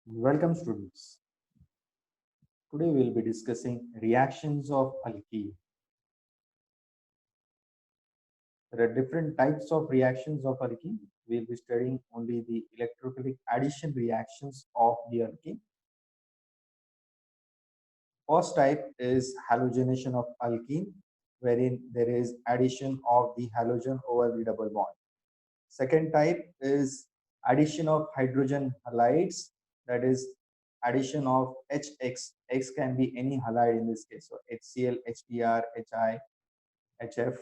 Welcome students. Today we'll be discussing reactions of alkene. There are different types of reactions of alkene. We'll be studying only the electrophilic addition reactions of the alkene. First type is halogenation of alkene, wherein there is addition of the halogen over the double bond. Second type is addition of hydrogen halides, that is addition of HX. X can be any halide in this case, so HCl, HBr, HI, HF.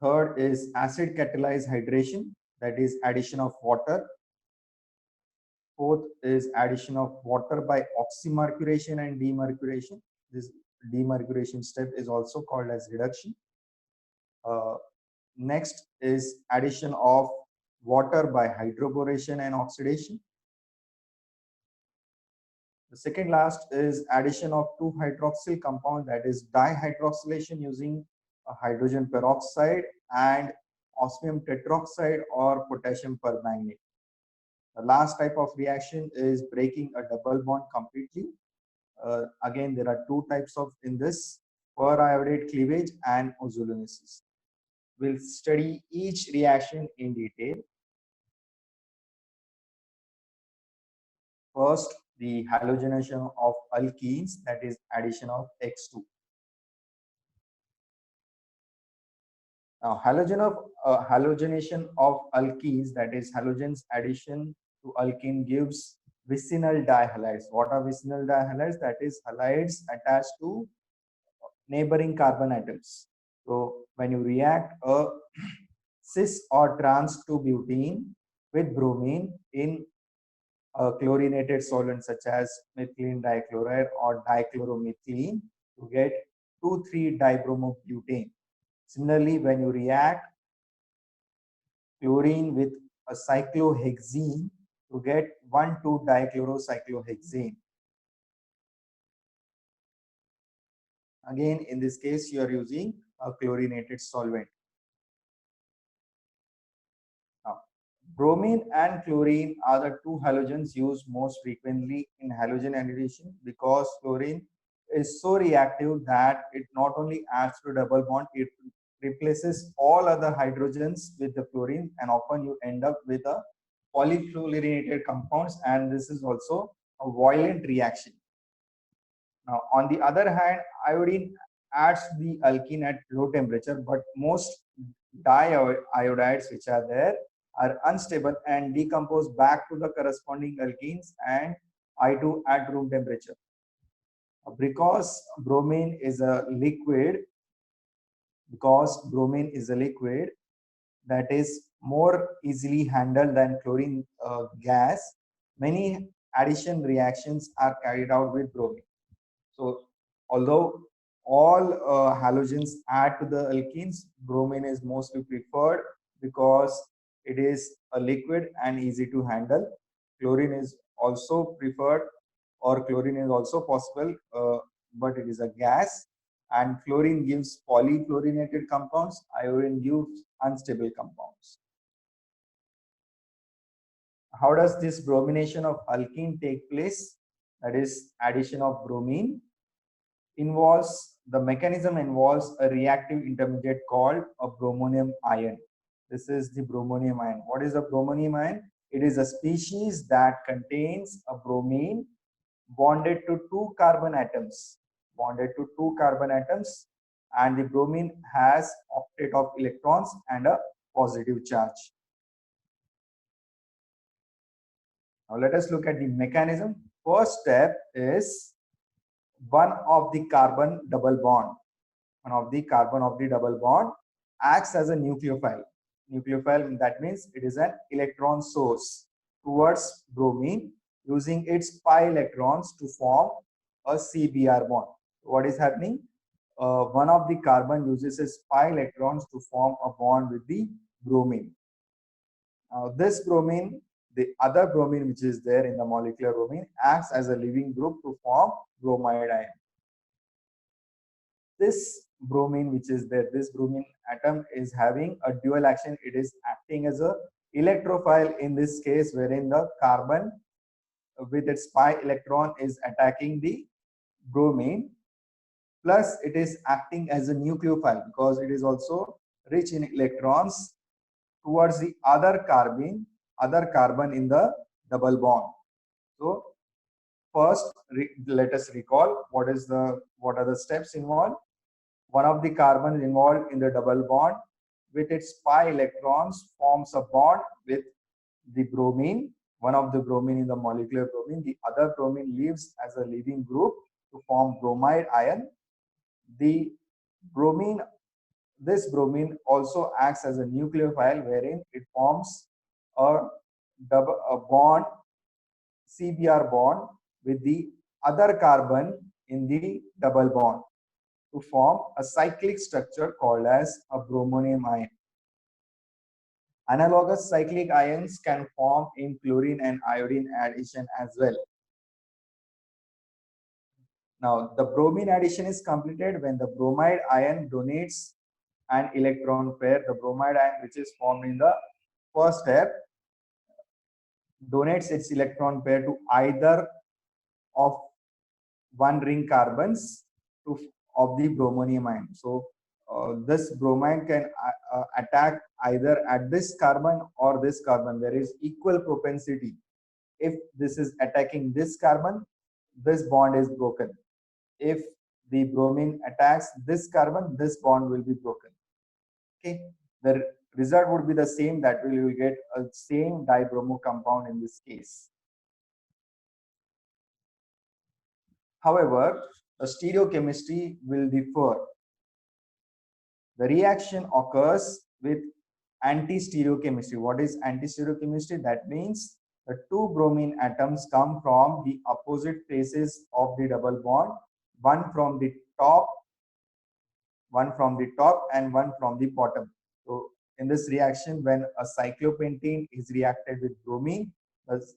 Third is acid catalyzed hydration, that is addition of water. Fourth is addition of water by oxymercuration and demercuration. This demercuration step is also called as reduction. Next is addition of water by hydroboration and oxidation. The second last is addition of 2-hydroxyl compound, that is dihydroxylation using a hydrogen peroxide and osmium tetroxide or potassium permanganate. The last type of reaction is breaking a double bond completely. Again, there are two types of in this: periodate cleavage and ozonolysis. We'll study each reaction in detail. First, the halogenation of alkenes, that is addition of X2. Now, halogenation of alkenes, that is halogens addition to alkene, gives vicinal dihalides. What are vicinal dihalides? That is halides attached to neighboring carbon atoms. So when you react a cis or trans 2-butene with bromine in a chlorinated solvent such as methylene dichloride or dichloromethylene, you get 2,3-dibromobutane. Similarly, when you react chlorine with a cyclohexene, you get 1,2-dichlorocyclohexane. Again, in this case, you are using a chlorinated solvent. Now, bromine and chlorine are the two halogens used most frequently in halogen addition because chlorine is so reactive that it not only adds to double bond, it replaces all other hydrogens with the chlorine, and often you end up with a polyfluorinated compounds, and this is also a violent reaction. Now, on the other hand, iodine adds the alkene at low temperature, but most diiodides which are there are unstable and decompose back to the corresponding alkenes and I2 at room temperature. Because bromine is a liquid, that is more easily handled than chlorine gas, many addition reactions are carried out with bromine. So although all halogens add to the alkenes, bromine is mostly preferred because it is a liquid and easy to handle. Chlorine is also preferred, or chlorine is also possible, but it is a gas, and chlorine gives polyfluorinated compounds, iodine gives unstable compounds. How does this bromination of alkene take place? That is addition of bromine the mechanism involves a reactive intermediate called a bromonium ion. This is the bromonium ion. What is a bromonium ion? It is a species that contains a bromine bonded to two carbon atoms, and the bromine has octet of electrons and a positive charge. Now let us look at the mechanism. First step is one of the carbon of the double bond acts as a nucleophile. That means it is an electron source towards bromine, using its pi electrons to form a CBr bond. What is happening? One of the carbon uses its pi electrons to form a bond with the bromine. Now this bromine, the other bromine which is there in the molecular bromine, acts as a leaving group to form bromide ion. This bromine which is there, this bromine atom is having a dual action. It is acting as a electrophile in this case, wherein the carbon with its pi electron is attacking the bromine, plus it is acting as a nucleophile because it is also rich in electrons towards the other carbon in the double bond. So first, let us recall what are the steps involved. One of the carbons involved in the double bond with its pi electrons forms a bond with the bromine, one of the bromine in the molecular bromine. The other bromine leaves as a leaving group to form bromide ion. The bromine, this bromine also acts as a nucleophile wherein it forms a bond, CBr bond with the other carbon in the double bond to form a cyclic structure called as a bromonium ion. Analogous cyclic ions can form in chlorine and iodine addition as well. Now, the bromine addition is completed when the bromide ion donates an electron pair. The bromide ion, which is formed in the first step, donates its electron pair to either of one ring carbons of the bromonium ion. So this bromine can attack either at this carbon or this carbon. There is equal propensity. If this is attacking this carbon, this bond is broken. If the bromine attacks this carbon, this bond will be broken. Okay, the result would be the same, that we will get a same dibromo compound in this case. However, the stereochemistry will differ. The reaction occurs with anti-stereochemistry. What is anti-stereochemistry? That means the two bromine atoms come from the opposite faces of the double bond, one from the top and one from the bottom. So in this reaction, when a cyclopentene is reacted with bromine,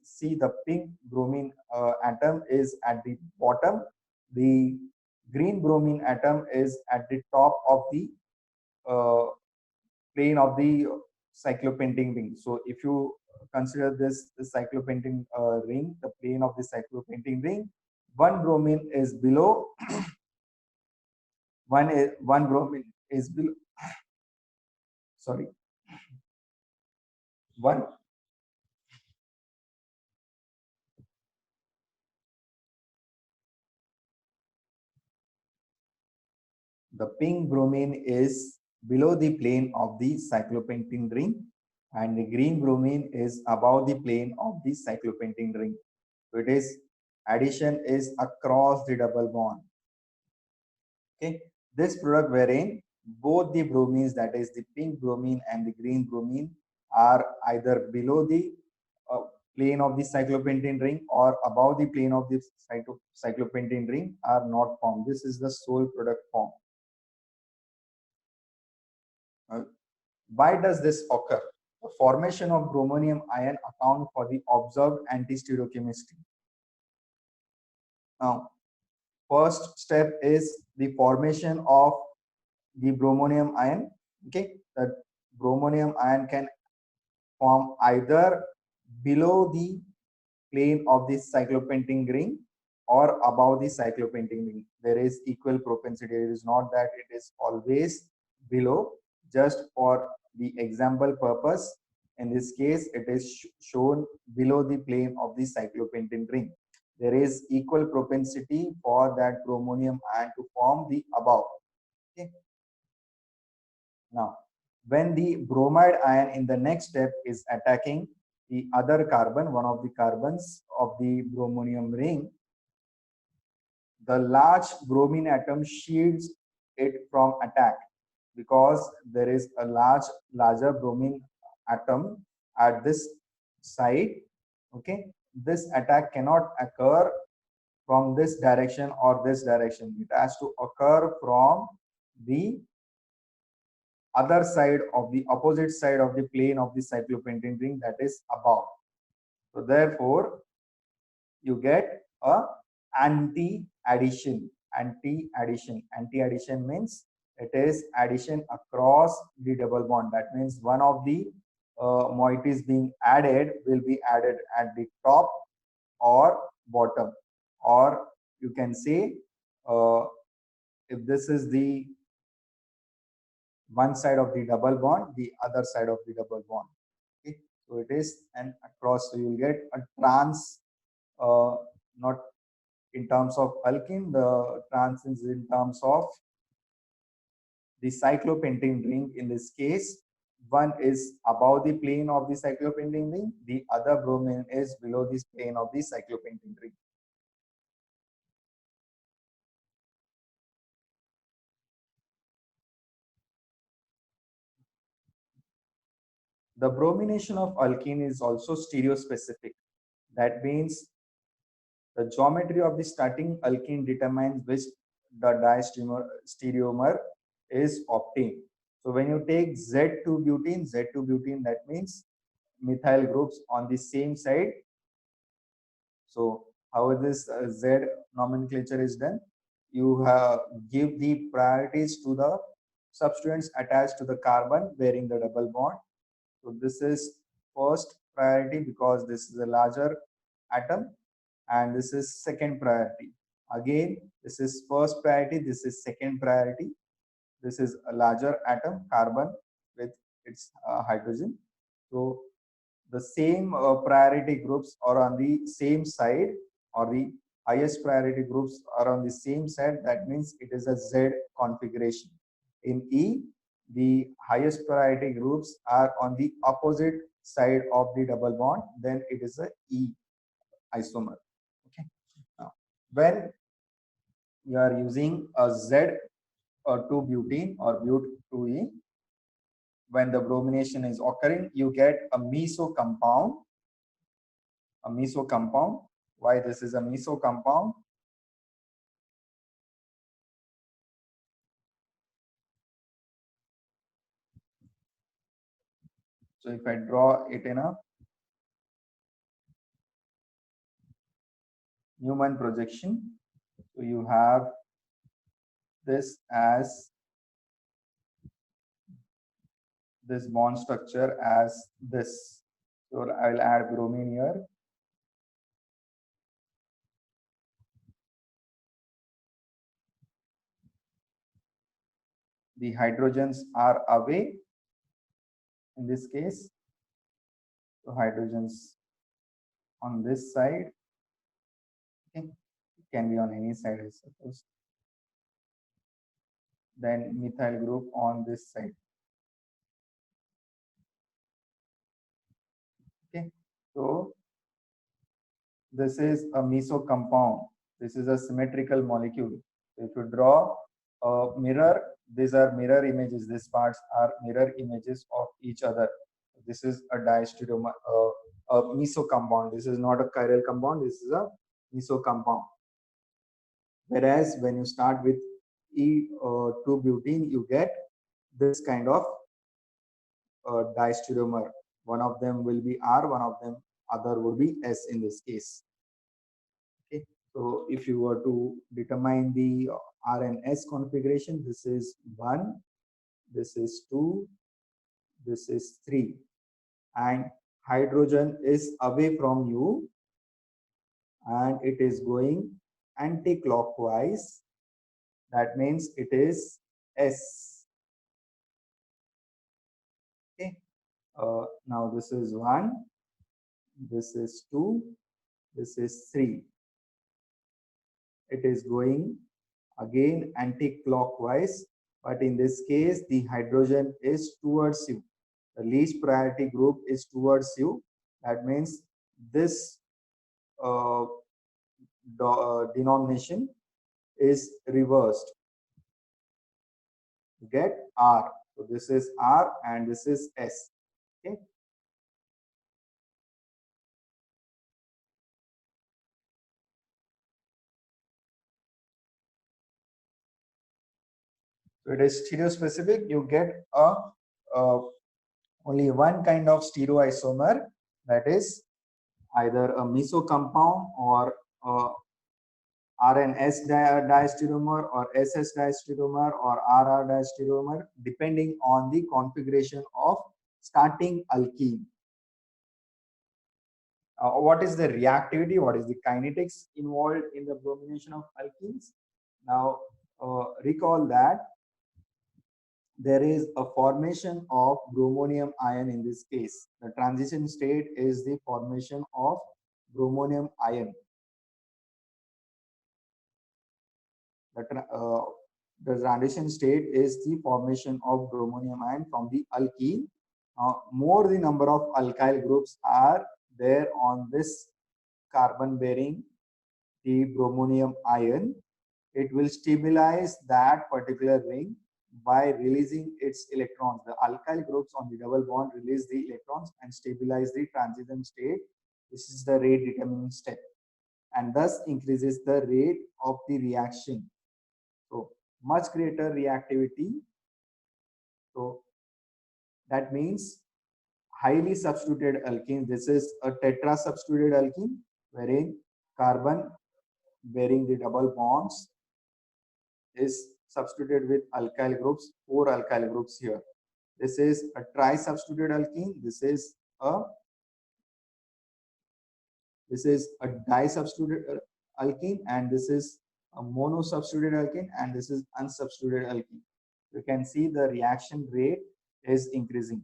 see the pink bromine atom is at the bottom, the green bromine atom is at the top of the plane of the cyclopentane ring. So if you consider this cyclopentane ring, the plane of the cyclopentane ring, one bromine is below, one bromine is below, sorry, one the pink bromine is below the plane of the cyclopentane ring, and the green bromine is above the plane of the cyclopentane ring. So it is addition is across the double bond. Okay, this product wherein both the bromines, that is the pink bromine and the green bromine, are either below the plane of the cyclopentane ring or above the plane of the cyclopentane ring, are not formed. This is the sole product form. Why does this occur? The formation of bromonium ion account for the observed anti-stereochemistry. Now, first step is the formation of the bromonium ion. Okay, the bromonium ion can form either below the plane of the cyclopentane ring or above the cyclopentane ring. There is equal propensity. It is not that it is always below. Just for the example purpose, in this case, it is shown below the plane of the cyclopentane ring. There is equal propensity for that bromonium ion to form the above. Okay. Now, when the bromide ion in the next step is attacking the other carbon, one of the carbons of the bromonium ring, the large bromine atom shields it from attack because there is a larger bromine atom at this side. Okay, this attack cannot occur from this direction or this direction. It has to occur from the other side of the opposite side of the plane of the cyclopentane ring, that is above. So therefore, you get a anti-addition. Anti-addition means it is addition across the double bond. That means one of the moieties being added will be added at the top or bottom, or you can say uh, if this is the one side of the double bond, the other side of the double bond. Okay, so it is an across. So you will get a trans, not in terms of alkene. The trans is in terms of the cyclopentane ring. In this case, one is above the plane of the cyclopentane ring. The other bromine is below this plane of the cyclopentane ring. The bromination of alkene is also stereospecific. That means the geometry of the starting alkene determines which the diastereomer is obtained. So when you take Z2-butene, that means methyl groups on the same side. So how this Z nomenclature is done? You give the priorities to the substituents attached to the carbon bearing the double bond. So this is first priority because this is a larger atom, and this is second priority. Again, this is first priority, this is second priority. This is a larger atom, carbon with its hydrogen. So the same priority groups are on the same side, or the highest priority groups are on the same side. That means it is a Z configuration. In E, the highest priority groups are on the opposite side of the double bond, then it is a E isomer. Okay. Now, when you are using a Z or 2-butene or but-2E, when the bromination is occurring, you get a meso compound. A meso compound. Why this is a meso compound? So if I draw it in a Newman projection, so you have this as this bond structure as this. So I will add bromine here. The hydrogens are away in this case. So hydrogens on this side. Okay. It can be on any side, I suppose. Then methyl group on this side. Okay. So this is a meso compound. This is a symmetrical molecule. So if you draw a mirror, these are mirror images. These parts are mirror images of each other. This is a diastereomer, a meso compound. This is not a chiral compound. This is a meso compound. Whereas when you start with E2-butene, you get this kind of diastereomer. One of them will be R, one of them other would be S in this case. Okay, so if you were to determine the R and S configuration, this is 1, this is 2, this is 3, and hydrogen is away from you and it is going anti-clockwise. That means it is S. Okay. Now this is 1, this is 2, this is 3. It is going again anti-clockwise, but in this case the hydrogen is towards you. The least priority group is towards you. That means this denomination is reversed. You get R. So this is R and this is S. Okay. So it is stereospecific. You get a only one kind of stereoisomer, that is either a meso compound or RNS diastereomer or SS diastereomer or RR diastereomer, depending on the configuration of starting alkene. What is the reactivity? What is the kinetics involved in the bromination of alkenes? Now, recall that there is a formation of bromonium ion in this case. The transition state is the formation of bromonium ion. The transition state is the formation of bromonium ion from the alkene. More the number of alkyl groups are there on this carbon bearing the bromonium ion, it will stabilize that particular ring by releasing its electrons. The alkyl groups on the double bond release the electrons and stabilize the transition state. This is the rate determining step, and thus increases the rate of the reaction. So much greater reactivity. So that means highly substituted alkene. This is a tetra substituted alkene wherein carbon bearing the double bonds is substituted with alkyl groups, 4 alkyl groups here. This is a tri-substituted alkene. This is a di-substituted alkene, and this is a mono-substituted alkene, and this is unsubstituted alkene. You can see the reaction rate is increasing.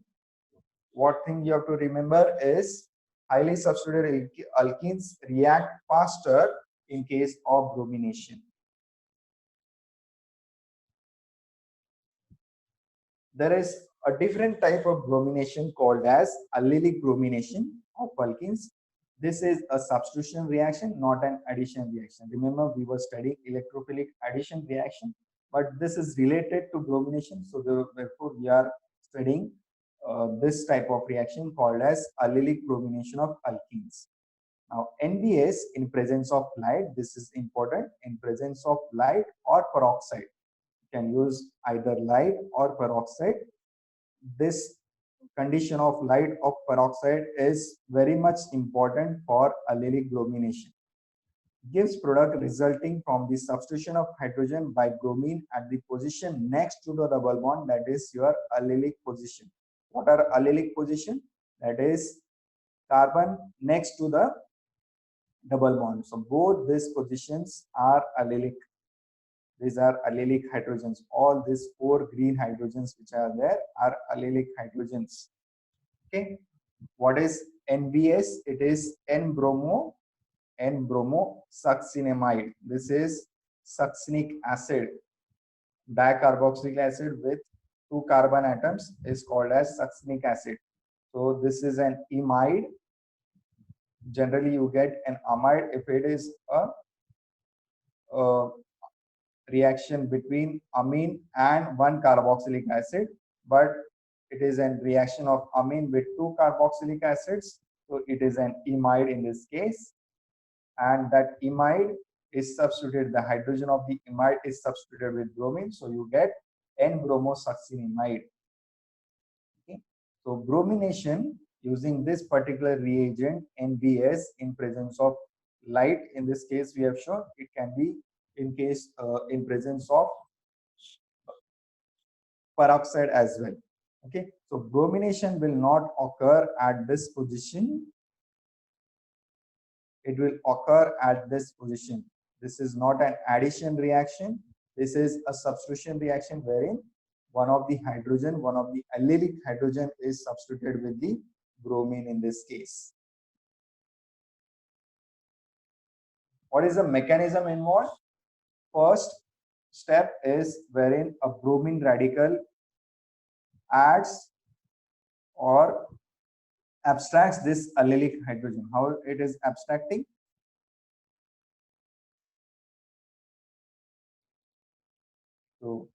What thing you have to remember is highly substituted alkenes react faster in case of bromination. There is a different type of bromination called as allylic bromination of alkenes. This is a substitution reaction, not an addition reaction. Remember, we were studying electrophilic addition reaction, but this is related to bromination. So therefore, we are studying this type of reaction called as allylic bromination of alkenes. Now, NBS in presence of light, this is important, in presence of light or peroxide. You can use either light or peroxide. This condition of light of peroxide is very much important for allylic bromination. Gives product resulting from the substitution of hydrogen by bromine at the position next to the double bond, that is your allylic position. What are allylic position? That is carbon next to the double bond. So both these positions are allylic. These are allylic hydrogens. All these 4 green hydrogens which are there are allylic hydrogens. Okay. What is NBS? It is N-bromo succinamide. This is succinic acid. Dicarboxylic acid with 2 carbon atoms is called as succinic acid. So this is an imide. Generally, you get an amide if it is a reaction between amine and 1 carboxylic acid, but it is a reaction of amine with 2 carboxylic acids. So it is an imide in this case, and that imide is substituted, the hydrogen of the imide is substituted with bromine, so you get N-bromosuccinimide. Okay. So bromination using this particular reagent NBS in presence of light, in this case we have shown, it can be in case in presence of peroxide as well. Okay, so bromination will not occur at this position. It will occur at this position. This is not an addition reaction. This is a substitution reaction wherein one of the hydrogen, one of the allylic hydrogen is substituted with the bromine in this case. What is the mechanism involved? First step is wherein a bromine radical adds or abstracts this allylic hydrogen. How it is abstracting? So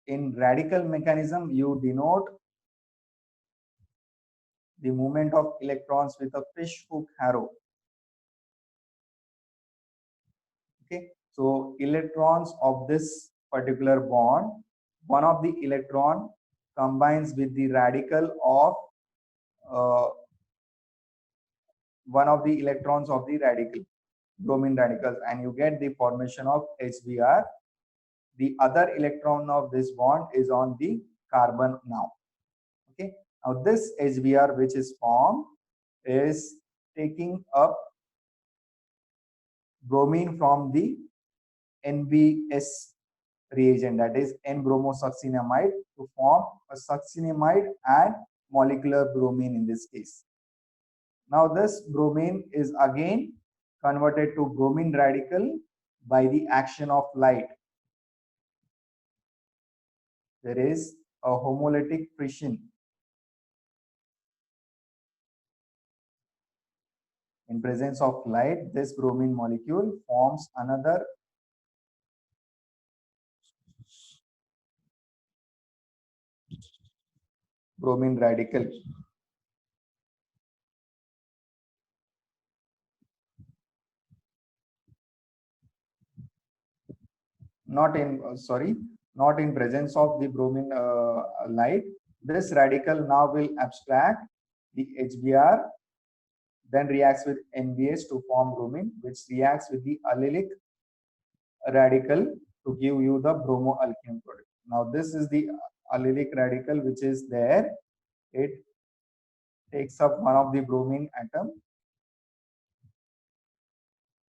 in radical mechanism, you denote the movement of electrons with a fish hook arrow. Okay, so electrons of this particular bond, one of the electron combines with the radical of one of the electrons of the radical, bromine radicals, and you get the formation of HBr. The other electron of this bond is on the carbon now. Okay. Now this HBr which is formed is taking up bromine from the NBS reagent, that is N-bromosuccinamide, to form a succinamide and molecular bromine in this case. Now this bromine is again converted to bromine radical by the action of light. There is a homolytic fission. In presence of light, this bromine molecule forms another bromine radical. Not in presence of the bromine light. This radical now will abstract the HBr, then reacts with NBS to form bromine, which reacts with the allylic radical to give you the bromoalkene product. Now this is the allylic radical which is there. It takes up one of the bromine atom.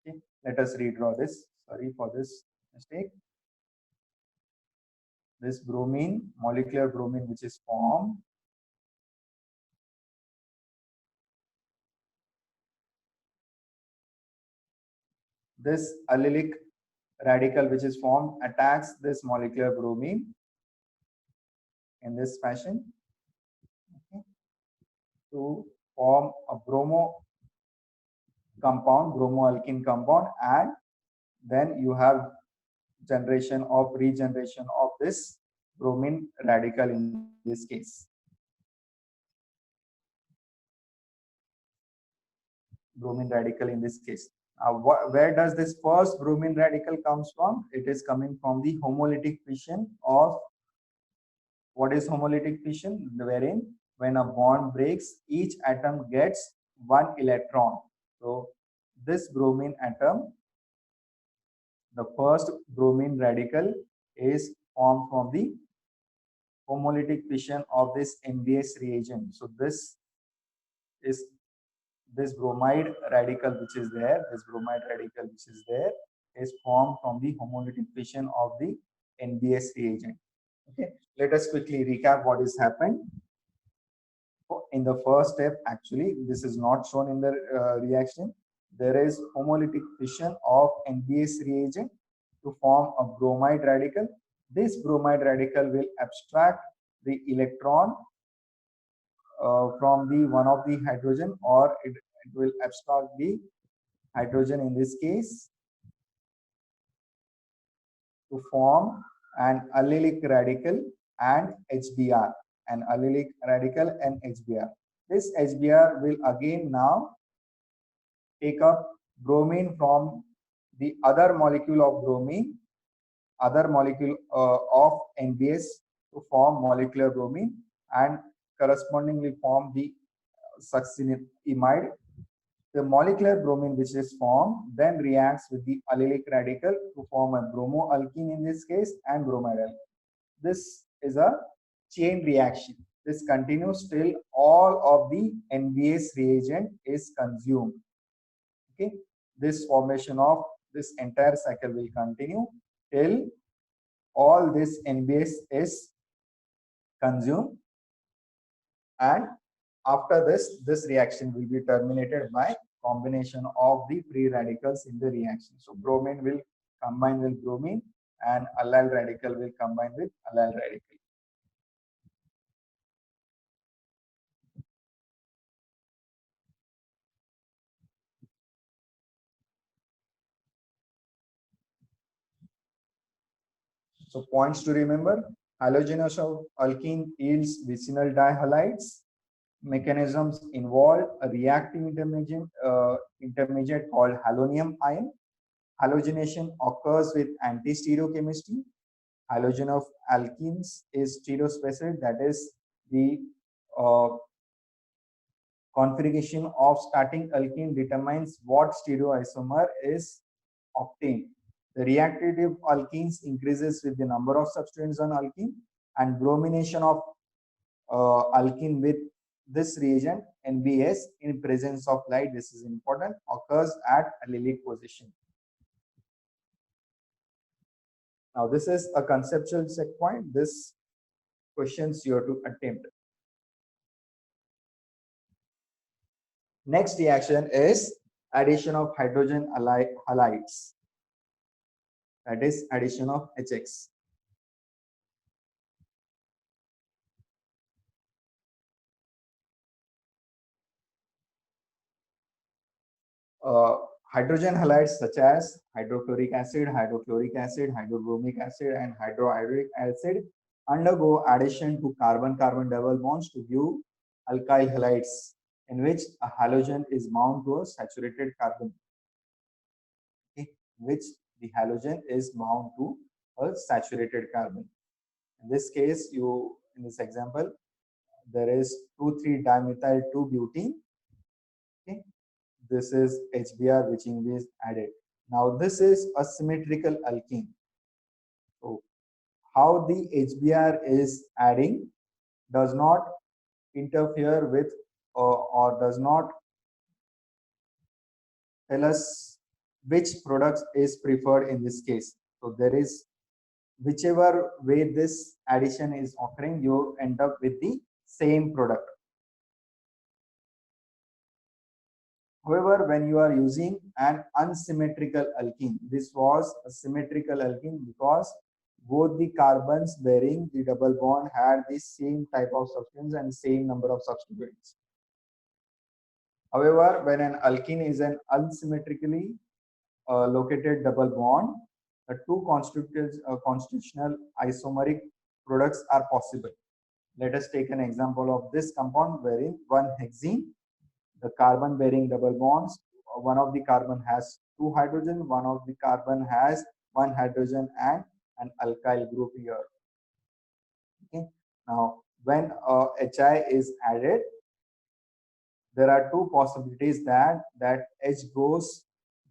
Okay. Let us redraw this. Sorry for this mistake. This bromine, molecular bromine which is formed, this allylic radical which is formed attacks this molecular bromine in this fashion, okay, to form a bromo compound, bromoalkene compound, and then you have regeneration of this bromine radical in this case. Bromine radical in this case. Where does this first bromine radical comes from? It is coming from the homolytic fission of, what is homolytic fission? Wherein when a bond breaks, each atom gets one electron. So this bromine atom, the first bromine radical, is formed from the homolytic fission of this NBS reagent. So this is this bromide radical which is there, is formed from the homolytic fission of the NBS reagent. Okay, let us quickly recap what is happened. In the first step, actually, this is not shown in the reaction. There is homolytic fission of NBS reagent to form a bromide radical. This bromide radical will abstract the electron from the one of the hydrogen, or it will abstract the hydrogen in this case to form an allylic radical and HBr, an allylic radical and HBr. This HBr will again now take up bromine from the other molecule of bromine, other molecule of NBS to form molecular bromine, and correspondingly form the succinimide. The molecular bromine which is formed then reacts with the allylic radical to form a bromoalkene in this case and bromide alkene. This is a chain reaction. This continues till all of the NBS reagent is consumed. Okay, this formation of this entire cycle will continue till all this NBS is consumed, and after this reaction will be terminated by combination of the free radicals in the reaction. So bromine will combine with bromine and allyl radical will combine with allyl radical. So points to remember: halogenous alkene yields vicinal dihalides. Mechanisms involve a reactive intermediate called halonium ion. Halogenation occurs with anti-stereochemistry. Halogen of alkenes is stereospecific, that is the configuration of starting alkene determines what stereoisomer is obtained. The reactivity of alkenes increases with the number of substituents on alkene, and bromination of alkene with this reagent NBS in presence of light, this is important, occurs at allylic position. Now this is a conceptual checkpoint. This questions you have to attempt. Next reaction is addition of hydrogen halides. That is addition of HX. Uh, Hydrogen halides such as hydrochloric acid, hydrochloric acid, hydrobromic acid, and hydroiodic acid undergo addition to carbon-carbon double bonds to give alkyl halides, in which a halogen is bound to a saturated carbon. Okay, which the halogen is bound to a saturated carbon. In this case, in this example, there is 2,3-dimethyl 2-butene. Okay, this is HBr which is added. Now this is a symmetrical alkene. So how the HBr is adding does not interfere with or does not tell us which products is preferred in this case. So there is whichever way this addition is occurring, you end up with the same product. However, when you are using an unsymmetrical alkene, this was a symmetrical alkene because both the carbons bearing the double bond had the same type of substance and same number of substituents. However, when an alkene is an unsymmetrically located double bond, the two constitutional isomeric products are possible. Let us take an example of this compound wherein one hexene, the carbon bearing double bonds, one of the carbon has two hydrogen, one of the carbon has one hydrogen and an alkyl group here. Okay. Now when HI is added, there are two possibilities that H goes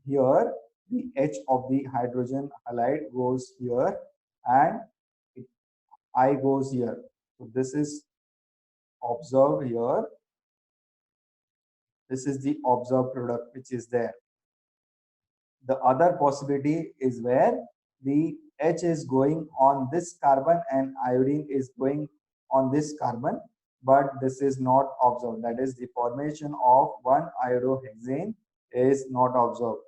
here, the H of the hydrogen halide goes here and I goes here. So this is observed here. This is the observed product which is there. The other possibility is where the H is going on this carbon and iodine is going on this carbon, but this is not observed. That is, the formation of one iodohexane is not observed.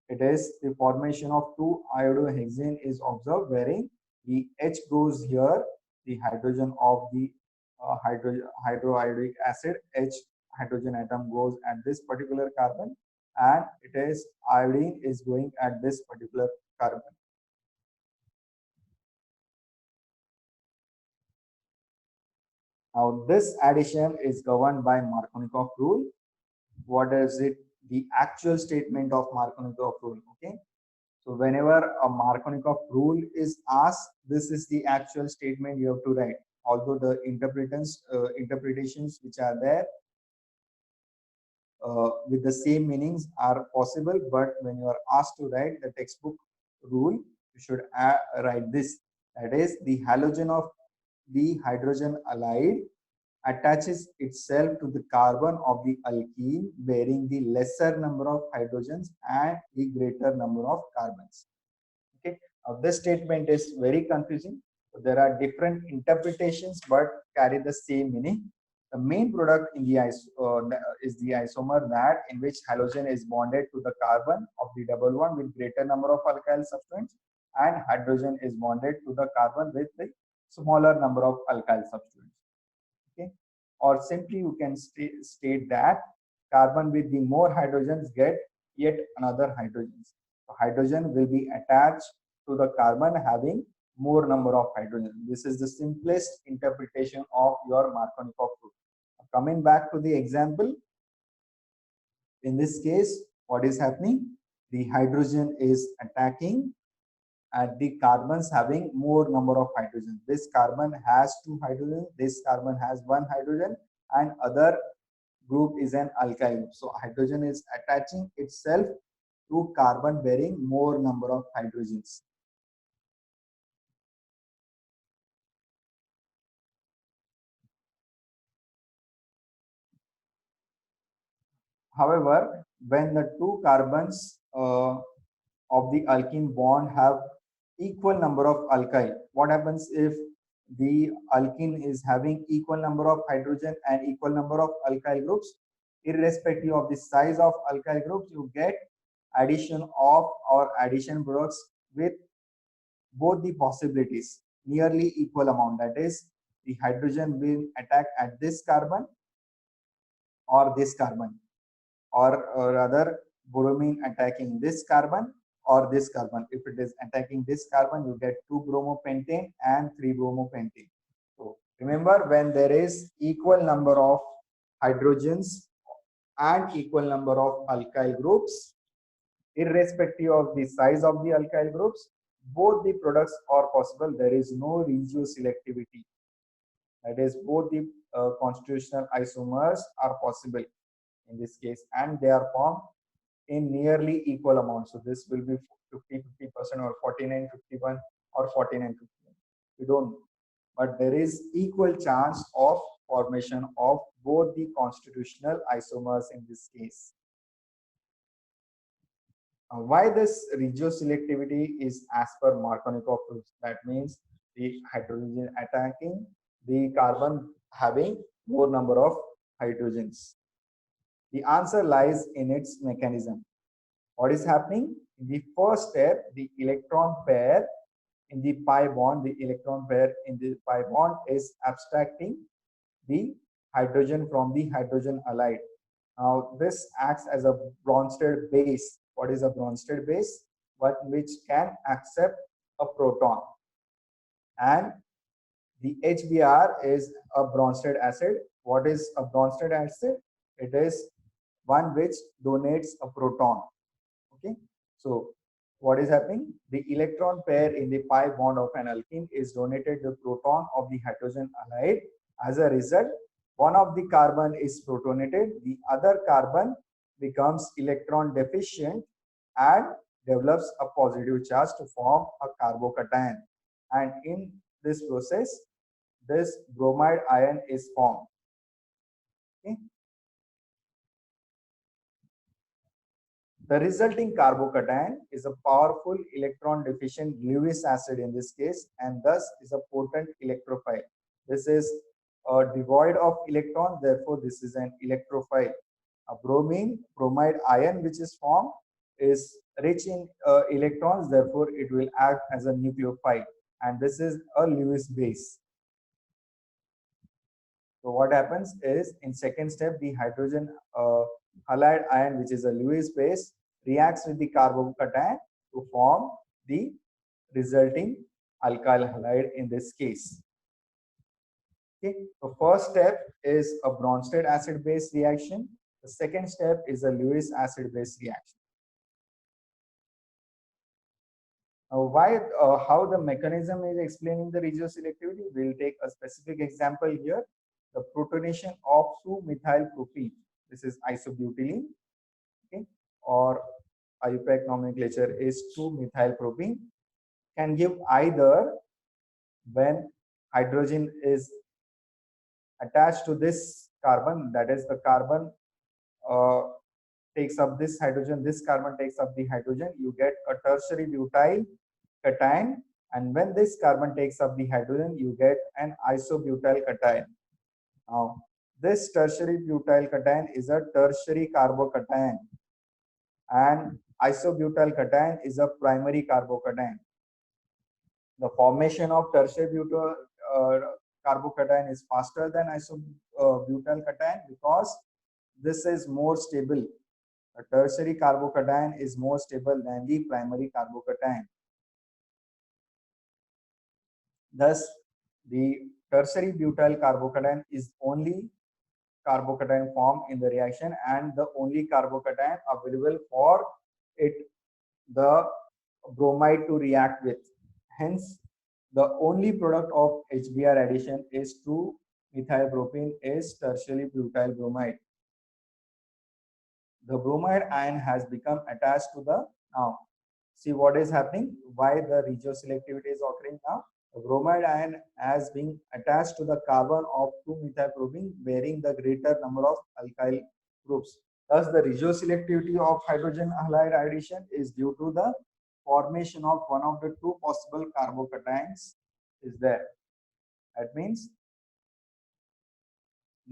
It is the formation of two iodohexane is observed, wherein the H goes here, the hydrogen of the hydroiodic acid, H hydrogen atom goes at this particular carbon, and it is iodine is going at this particular carbon. Now this addition is governed by Markovnikov rule. What is it? The actual statement of Markovnikov rule. Okay. So whenever a Markovnikov rule is asked, this is the actual statement you have to write. Although the interpretations which are there with the same meanings are possible, but when you are asked to write the textbook rule, you should write this. That is, the halogen of the hydrogen halide attaches itself to the carbon of the alkene bearing the lesser number of hydrogens and the greater number of carbons. Okay, now this statement is very confusing. So there are different interpretations but carry the same meaning. The main product in the is the isomer that in which halogen is bonded to the carbon of the double one with greater number of alkyl substituents and hydrogen is bonded to the carbon with the smaller number of alkyl substituents. Okay, or simply you can state that carbon with the more hydrogens get yet another hydrogens. So hydrogen will be attached to the carbon having more number of hydrogen. This is the simplest interpretation of your Markovnikov rule. Coming back to the example, in this case, what is happening? The hydrogen is attacking at the carbons having more number of hydrogen. This carbon has two hydrogen, this carbon has one hydrogen, and other group is an alkyl group. So hydrogen is attaching itself to carbon bearing more number of hydrogens. However, when the two carbons of the alkene bond have equal number of alkyl, what happens if the alkene is having equal number of hydrogen and equal number of alkyl groups? Irrespective of the size of alkyl groups, you get addition of or addition products with both the possibilities nearly equal amount. That is, the hydrogen will attack at this carbon or this carbon, or rather bromine attacking this carbon or this carbon. If it is attacking this carbon, you get 2 bromopentane and 3 bromopentane. So remember, when there is equal number of hydrogens and equal number of alkyl groups, irrespective of the size of the alkyl groups, both the products are possible. There is no regioselectivity. That is, both the constitutional isomers are possible in this case, and they are formed in nearly equal amounts. So this will be 50-50% or 49-51 or 49-51. We don't know. But there is equal chance of formation of both the constitutional isomers in this case. Why this regioselectivity is as per Markovnikov rules? That means the hydrogen attacking the carbon having more number of hydrogens. The answer lies in its mechanism. What is happening? In the first step, the electron pair in the pi bond, the electron pair in the pi bond is abstracting the hydrogen from the hydrogen halide. Now, this acts as a Bronsted base. What is a Bronsted base? One which can accept a proton. And the HBr is a Bronsted acid. What is a Bronsted acid? It is one which donates a proton. Okay. So what is happening? The electron pair in the pi bond of an alkene is donated the proton of the hydrogen halide. As a result, one of the carbon is protonated, the other carbon becomes electron deficient and develops a positive charge to form a carbocation. And in this process, this bromide ion is formed. Okay. The resulting carbocation is a powerful electron deficient Lewis acid in this case, and thus is a potent electrophile. This is devoid of electrons, therefore this is an electrophile. A bromide ion which is formed is rich in electrons, therefore it will act as a nucleophile, and this is a Lewis base. So what happens is, in second step, the hydrogen halide ion, which is a Lewis base, reacts with the carbocation to form the resulting alkyl halide in this case. Okay. The first step is a Bronsted acid base reaction. The second step is a Lewis acid base reaction. How the mechanism is explaining the regioselectivity? We'll take a specific example here. The protonation of 2-methylpropene. This is isobutylene, okay, or IUPAC nomenclature is 2-methylpropene, can give either when hydrogen is attached to this carbon, that is the carbon takes up this hydrogen, this carbon takes up the hydrogen, you get a tertiary butyl cation, and when this carbon takes up the hydrogen, you get an isobutyl cation. Now, this tertiary butyl cation is a tertiary carbocation, and isobutyl cation is a primary carbocation. The formation of tertiary butyl carbocation is faster than isobutyl cation because this is more stable. A tertiary carbocation is more stable than the primary carbocation. Thus, the tertiary butyl carbocation is only carbocation form in the reaction and the only carbocation available for it, the bromide to react with. Hence, the only product of HBr addition is 2-methylpropene is tertiary butyl bromide. The bromide ion has become attached to the, now see what is happening, why the regioselectivity is occurring now. The bromide ion has been attached to the carbon of 2-methylpropene bearing the greater number of alkyl groups. Thus, the regioselectivity of hydrogen halide addition is due to the formation of one of the two possible carbocations is there. That means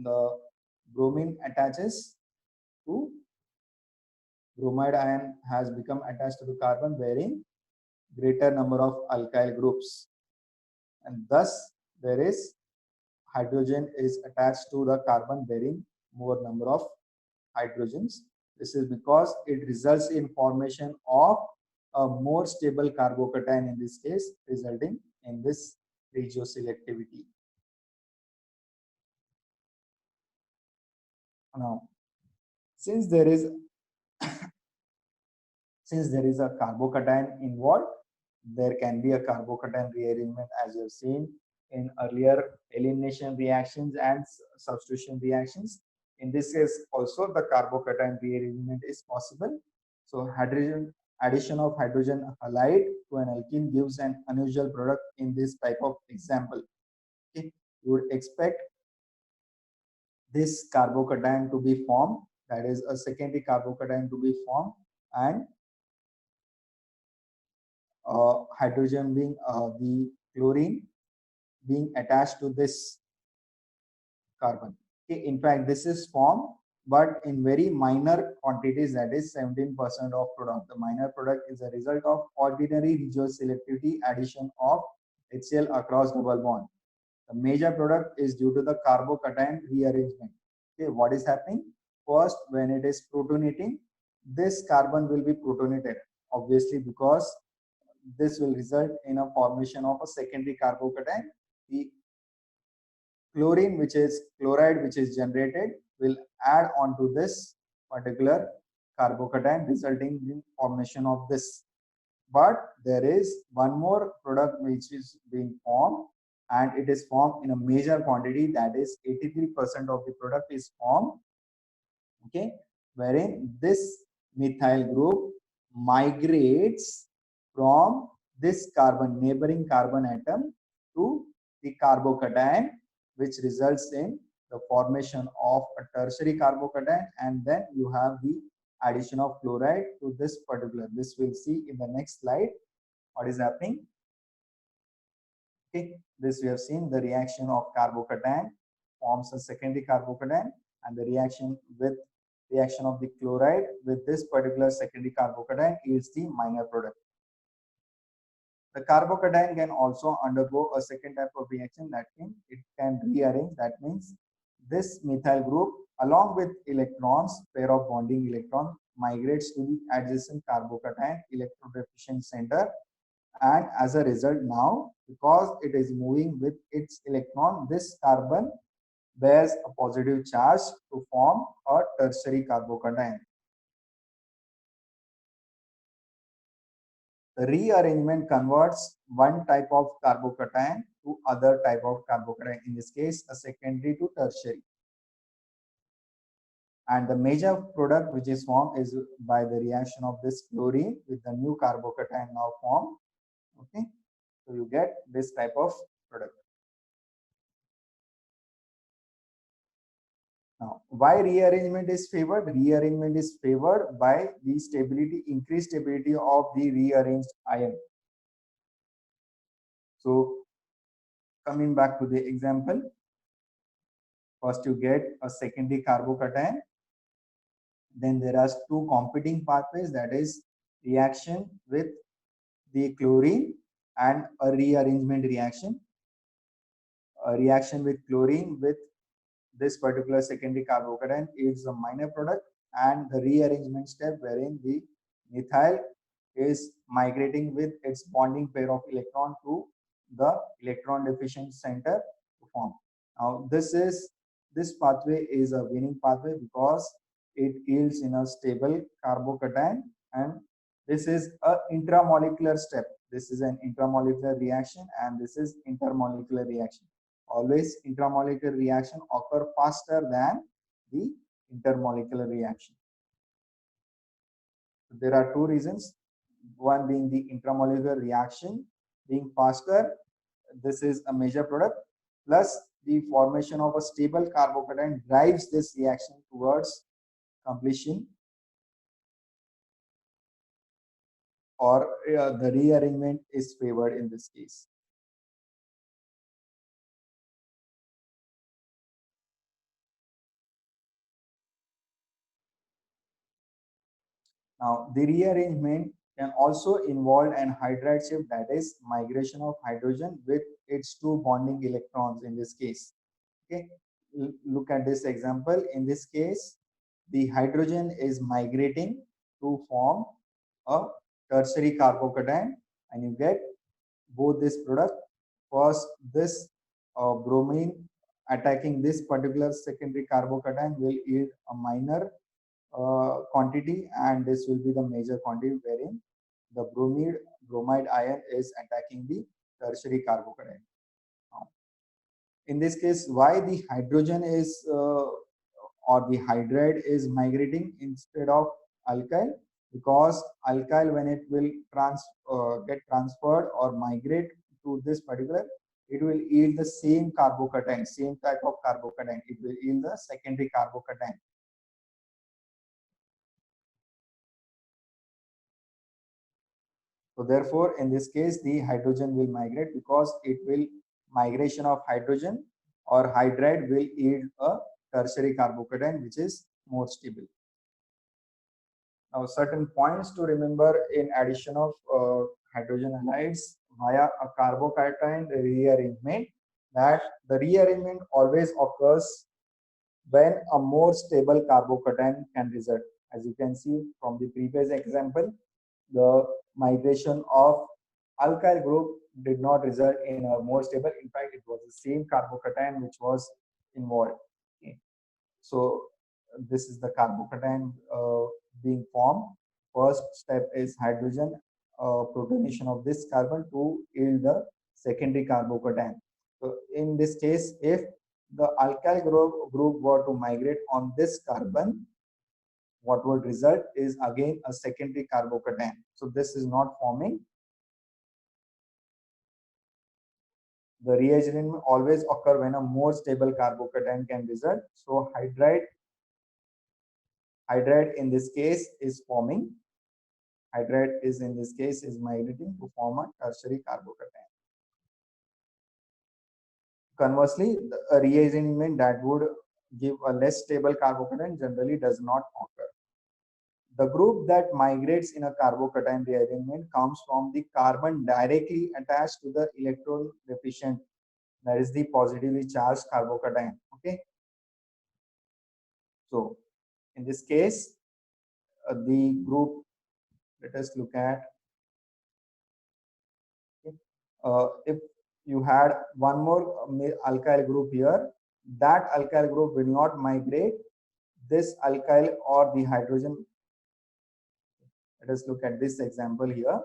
the bromine attaches to bromide ion has become attached to the carbon bearing greater number of alkyl groups, and thus there is hydrogen is attached to the carbon bearing more number of hydrogens. This is because it results in formation of a more stable carbocation in this case, resulting in this regioselectivity. Now, since there is a carbocation involved, there can be a carbocation rearrangement as you have seen in earlier elimination reactions and substitution reactions. In this case, also the carbocation rearrangement is possible. So, hydrogen addition of hydrogen halide to an alkene gives an unusual product in this type of example. Okay. You would expect this carbocation to be formed, that is a secondary carbocation to be formed, and hydrogen being the chlorine being attached to this carbon. Okay, in fact, this is formed, but in very minor quantities, that is 17% of product. The minor product is a result of ordinary regioselectivity addition of HCl across double bond. The major product is due to the carbocation rearrangement. Okay, what is happening? First, when it is protonating, this carbon will be protonated, obviously, because this will result in a formation of a secondary carbocation. The chlorine, which is chloride, which is generated, will add onto this particular carbocation, resulting in formation of this. But there is one more product which is being formed, and it is formed in a major quantity, that is 83% of the product is formed. Okay, wherein this methyl group migrates from this carbon neighboring carbon atom to the carbocation, which results in the formation of a tertiary carbocation, and then you have the addition of chloride to this particular. This we'll see in the next slide what is happening. Okay, this we have seen the reaction of carbocation forms a secondary carbocation, and the reaction of the chloride with this particular secondary carbocation is the minor product. The carbocation can also undergo a second type of reaction, that means it can rearrange. That means this methyl group along with electrons, pair of bonding electron, migrates to the adjacent carbocation electrodeficient center, and as a result now, because it is moving with its electron, this carbon bears a positive charge to form a tertiary carbocation. The rearrangement converts one type of carbocation to other type of carbocation, in this case a secondary to tertiary. And the major product which is formed is by the reaction of this chlorine with the new carbocation now formed. Okay, so you get this type of product. Now, why rearrangement is favored? Rearrangement is favored by the stability, increased stability of the rearranged ion. So, coming back to the example, first you get a secondary carbocation. Then there are two competing pathways, that is reaction with the chlorine and a rearrangement reaction. A reaction with chlorine with this particular secondary carbocation is a minor product, and the rearrangement step wherein the methyl is migrating with its bonding pair of electron to the electron deficient center to form. Now this pathway is a winning pathway because it yields in a stable carbocation, and this is a intramolecular step. This is an intramolecular reaction, and this is intermolecular reaction. Always intramolecular reaction occur faster than the intermolecular reaction. There are two reasons. One being the intramolecular reaction being faster. This is a major product. Plus the formation of a stable carbocation drives this reaction towards completion or the rearrangement is favored in this case. Now, the rearrangement can also involve an hydride shift, that is migration of hydrogen with its two bonding electrons in this case. Okay, look at this example. In this case, the hydrogen is migrating to form a tertiary carbocation, and you get both this product. First, this bromine attacking this particular secondary carbocation will yield a minor quantity, and this will be the major quantity wherein the bromide ion is attacking the tertiary carbocation. In this case, why the hydrogen is or the hydride is migrating instead of alkyl? Because alkyl, when it will get transferred or migrate to this particular, it will yield the same carbocation, same type of carbocation. It will yield the secondary carbocation. So therefore, in this case, the hydrogen will migrate because it will migration of hydrogen or hydride will yield a tertiary carbocation which is more stable. Now, certain points to remember in addition of hydrogen halides via a carbocation rearrangement, that the rearrangement always occurs when a more stable carbocation can result. As you can see from the previous example, the migration of alkyl group did not result in a more stable. In fact, it was the same carbocation which was involved. Okay. So this is the carbocation being formed. First step is hydrogen protonation of this carbon to yield the secondary carbocation. So in this case, if the alkyl group were to migrate on this carbon, what would result is again a secondary carbocation. So this is not forming. The rearrangement always occur when a more stable carbocation can result. So hydride in this case is forming. Hydride is in this case is migrating to form a tertiary carbocation. Conversely, a rearrangement that would give a less stable carbocation generally does not occur. The group that migrates in a carbocation rearrangement comes from the carbon directly attached to the electron deficient, that is the positively charged carbocation. Okay. So in this case, the group, let us look at, okay, if you had one more alkyl group here, that alkyl group will not migrate. This alkyl or the hydrogen, let us look at this example here.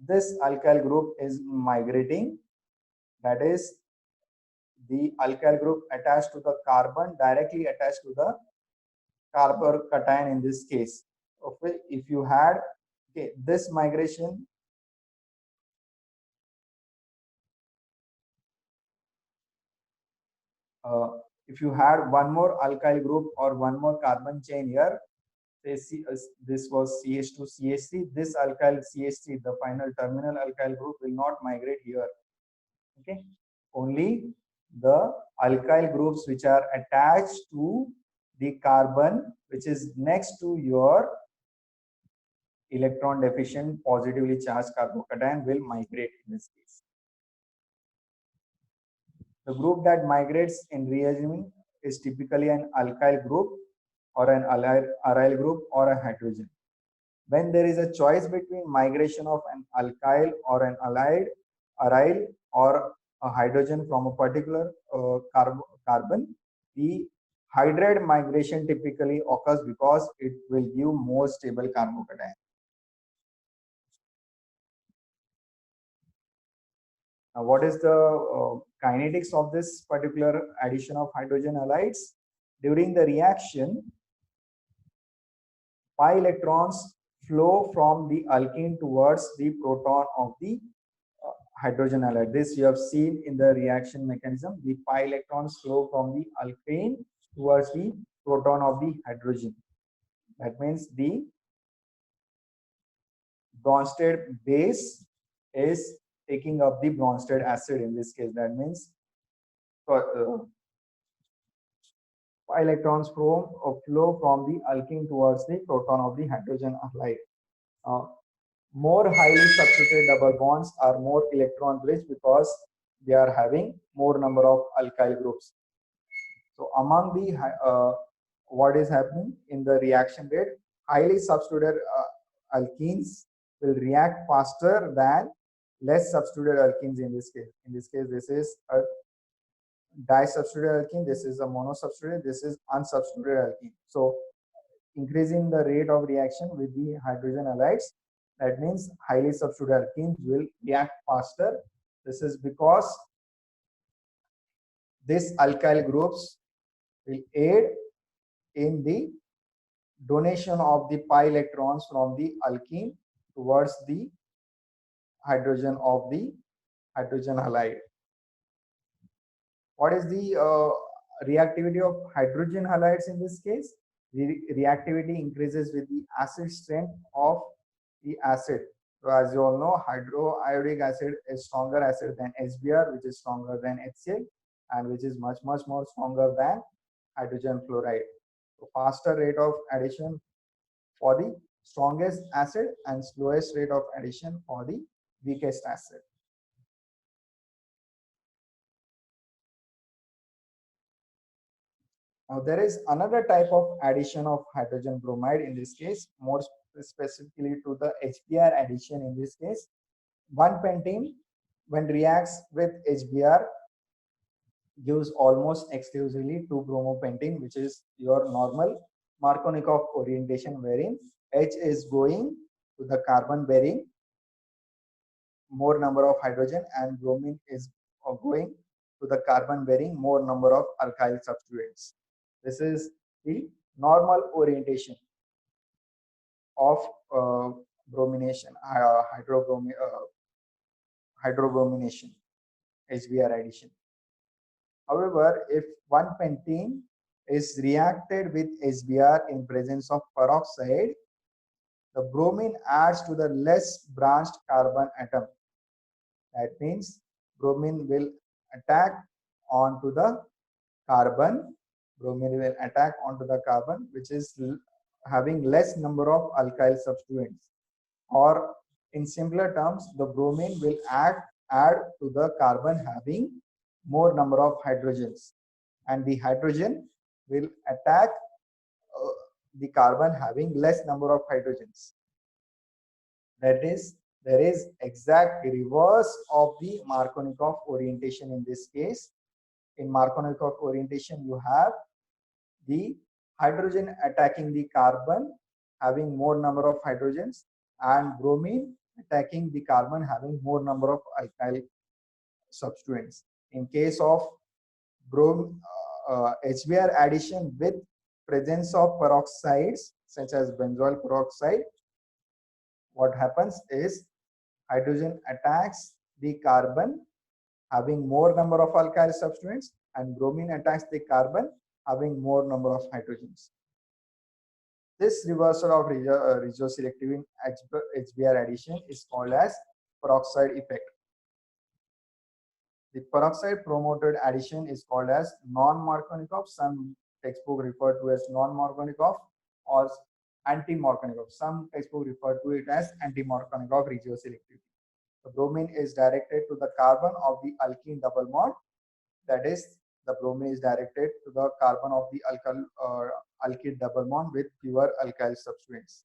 This alkyl group is migrating, that is the alkyl group attached to the carbon directly attached to the carbocation in this case. Okay, if you had this migration, if you had one more alkyl group or one more carbon chain here, say this was CH2 CH3, this alkyl CH3, the final terminal alkyl group will not migrate here. Okay, only the alkyl groups which are attached to the carbon which is next to your electron deficient positively charged carbocation will migrate in this case. The group that migrates in rearrangement is typically an alkyl group or an aryl group or a hydrogen. When there is a choice between migration of an alkyl or an aryl or a hydrogen from a particular carbon, the hydride migration typically occurs because it will give more stable carbocation. Now, what is the kinetics of this particular addition of hydrogen halides? During the reaction, pi electrons flow from the alkene towards the proton of the hydrogen halide. This you have seen in the reaction mechanism. The pi electrons flow from the alkane towards the proton of the hydrogen. That means the Bronsted base is taking up the Bronsted acid in this case. That means uh, electrons flow from the alkene towards the proton of the hydrogen halide. Uh, more highly substituted double bonds are more electron rich because they are having more number of alkyl groups. So among the what is happening in the reaction rate, highly substituted alkenes will react faster than less substituted alkenes in this case. In this case, this is a disubstituted alkene, this is a monosubstituted, this is unsubstituted alkene. So increasing the rate of reaction with the hydrogen halides, that means highly substituted alkenes will react faster. This is because these alkyl groups will aid in the donation of the pi electrons from the alkene towards the hydrogen of the hydrogen halide. What is the reactivity of hydrogen halides in this case? The reactivity increases with the acid strength of the acid. So as you all know, hydroiodic acid is stronger acid than HBr, which is stronger than HCl, and which is much more stronger than hydrogen fluoride. So faster rate of addition for the strongest acid and slowest rate of addition for the weakest acid. Now there is another type of addition of hydrogen bromide in this case, more specifically to the HBr addition in this case. 1-pentene when reacts with HBr gives almost exclusively 2-bromopentene, which is your normal Markovnikov orientation, wherein H is going to the carbon bearing more number of hydrogen and bromine is going to the carbon bearing more number of alkyl substituents. This is the normal orientation of bromination, hydrobromination, HBr addition. However, if 1-pentene is reacted with HBr in presence of peroxide, the bromine adds to the less branched carbon atom. That means bromine will attack onto the carbon. Bromine will attack onto the carbon, which is having less number of alkyl substituents. Or in simpler terms, the bromine will add to the carbon having more number of hydrogens, and the hydrogen will attack the carbon having less number of hydrogens. That is, there is exact reverse of the Markovnikov orientation in this case. In Markovnikov orientation, you have the hydrogen attacking the carbon having more number of hydrogens, and bromine attacking the carbon having more number of alkyl substituents. In case of HBr addition with presence of peroxides such as benzoyl peroxide, what happens is hydrogen attacks the carbon having more number of alkyl substituents, and bromine attacks the carbon having more number of hydrogens. This reversal of regioselectivity in HBr addition is called as peroxide effect. The peroxide promoted addition is called as non-Markovnikov. Some textbook refer to as non-Markovnikov or anti-Markovnikov. Some textbook refer to it as anti-Markovnikov regioselectivity. The bromine is directed to the carbon of the alkene double bond. That is, the bromine is directed to the carbon of the alkene double bond with fewer alkyl substituents.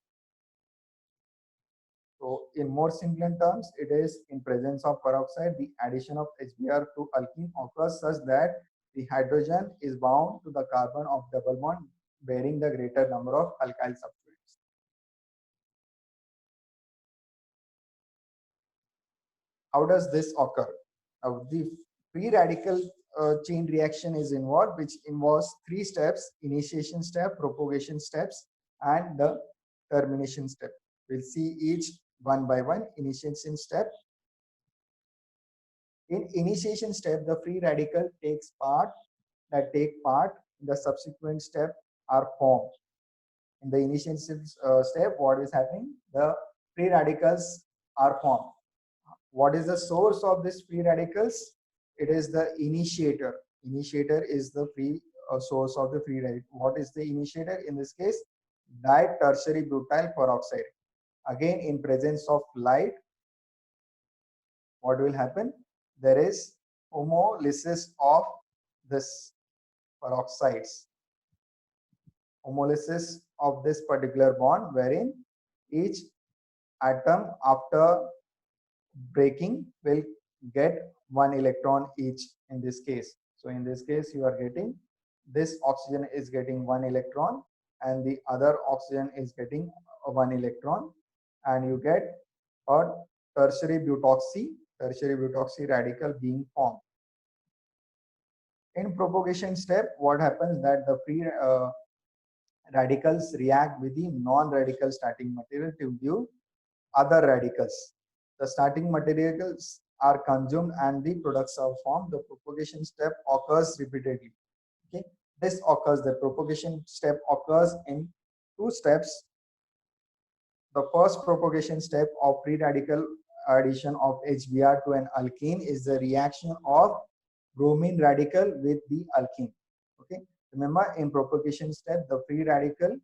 So in more simpler terms, it is in presence of peroxide, the addition of HBr to alkene occurs such that the hydrogen is bound to the carbon of double bond bearing the greater number of alkyl substituents. How does this occur? The free radical chain reaction is involved, which involves 3 steps: initiation step, propagation steps, and the termination step. We'll see each one by one. Initiation step. In initiation step, the free radical take part in the subsequent step are formed. In the initial step, what is happening? The free radicals are formed. What is the source of this free radicals? It is the initiator. Initiator is the free source of the free radical. What is the initiator? In this case, di-tertiary butyl peroxide. Again, in presence of light, what will happen? There is homolysis of this peroxides. Homolysis of this particular bond, wherein each atom after breaking will get one electron each in this case. So in this case, you are getting this oxygen is getting one electron and the other oxygen is getting one electron, and you get a tertiary butoxy radical being formed. In propagation step, what happens that the free radicals react with the non-radical starting material to give other radicals. The starting materials are consumed and the products are formed. The propagation step occurs repeatedly. Okay, this occurs. The propagation step occurs in two steps. The first propagation step of free radical addition of HBr to an alkene is the reaction of bromine radical with the alkene. Okay, remember in propagation step, the free radical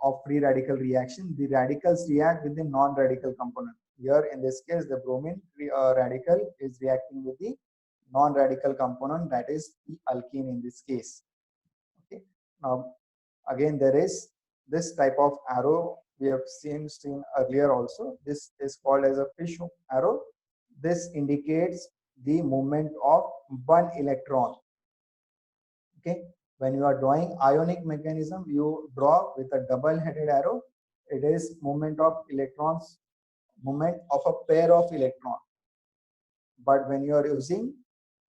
of free radical reaction, the radicals react with the non-radical component. Here in this case, the bromine radical is reacting with the non-radical component, that is the alkene in this case. Okay, now again there is this type of arrow we have seen earlier also. This is called as a fish hook arrow. This indicates the movement of one electron. Okay, when you are drawing ionic mechanism, you draw with a double-headed arrow. It is movement of electrons, movement of a pair of electrons. But when you are using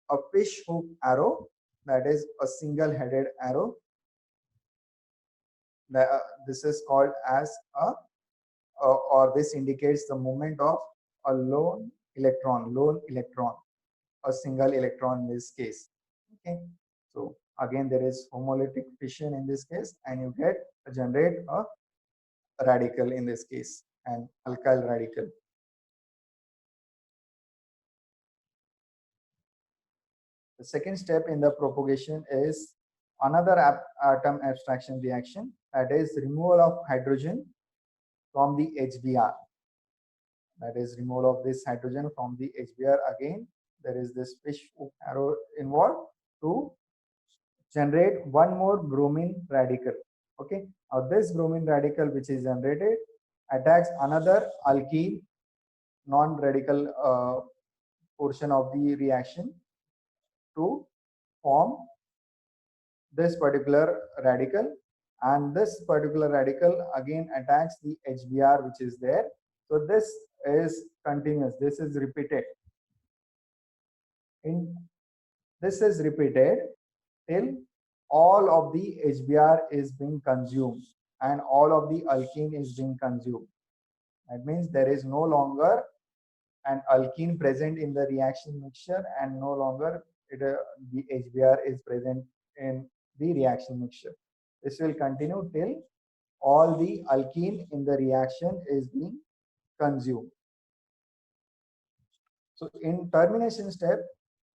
a fish hook arrow, that is a single-headed arrow, this is called as a or this indicates the movement of a lone electron, a single electron in this case. Okay, so again there is homolytic fission in this case, and you generate a radical in this case, an alkyl radical. The second step in the propagation is another atom abstraction reaction, that is removal of hydrogen from the HBr. That is removal of this hydrogen from the HBr. Again, there is this fish hook arrow involved to generate one more bromine radical. Okay, now this bromine radical which is generated attacks another alkene non-radical portion of the reaction to form this particular radical, and this particular radical again attacks the HBr which is there. So this is continuous, this is repeated. This is repeated till all of the HBr is being consumed and all of the alkene is being consumed. That means there is no longer an alkene present in the reaction mixture, and no longer the HBr is present in the reaction mixture. This will continue till all the alkene in the reaction is being consumed. So in termination step